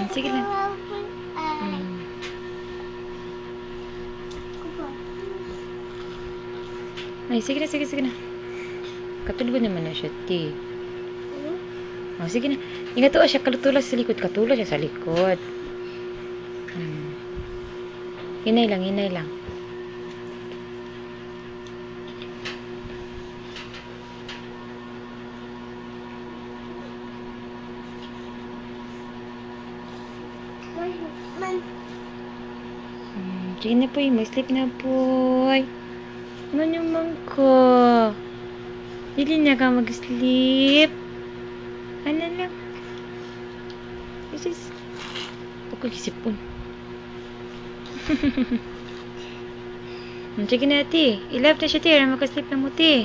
Sige na. Ay, sige na, sige na. Katulog naman na siya, ti. Oh, sige na. Ingat to, siya katulog sa likod. Katulog siya sa likod. Hinay lang, hinay lang. Sige na po, may sleep na po. Ano naman ko? Hindi na ka mag-sleep. Ano lang? Isis. Ako gisipon. Sige na, ti. I-love na siya, ti. Mag-sleep na mo, ti.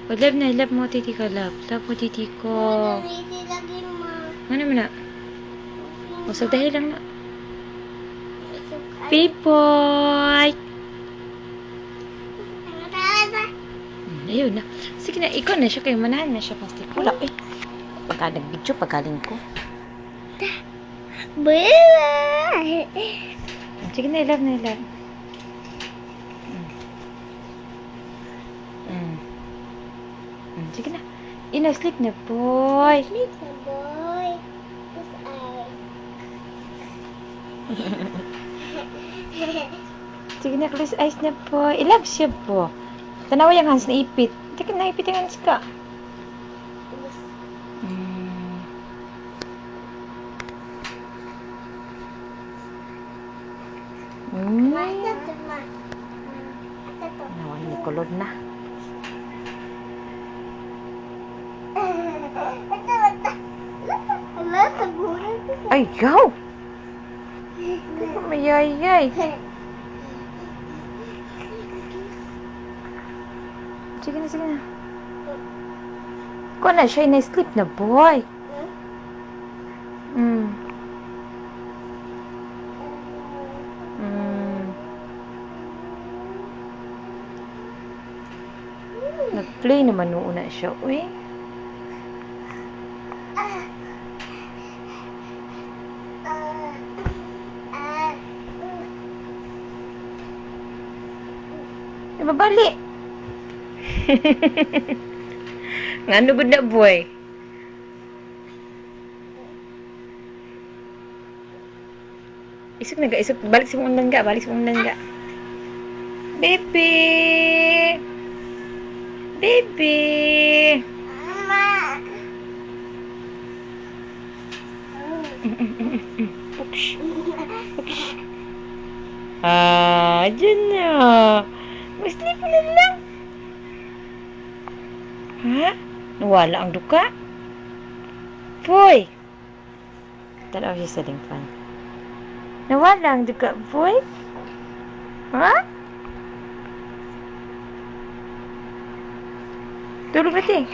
Love na, love mo, titi ko, love. Love mo, titi ko. Ano naman na? Usag dahil lang na. Pipoy! Ayun na. Sige na, ikaw na siya. Kayo manahan na siya. Pasti ko lang. Pagka nag-video, pagaling ko. Sige na, love na, love. Sige na. Ina-sleep na, boy. Sleep na, boy. Sige na, close eyes na po. I-love siya po. Tanawa yung hands na ipit. Teka, naipit yung hands ka. Nawan ni kulod na. Ay, go! Mayayay. Sige na, sige na. Kung na siya, na-sleep na, boy. Nag-play naman noon na siya, uy. Ibabali. Ngano gud na, boy? Isok na ga, isok. Balik sa mong undan ga, balik sa mong undan ga. Baby! Baby! Puksh. Puksh. Dyan na. Mag-sleep na lang. Ha? Nawala ang duka? Boy! Tanaw siya sa lingpan. Nawala ang duka, boy? Ha? Tulog natin.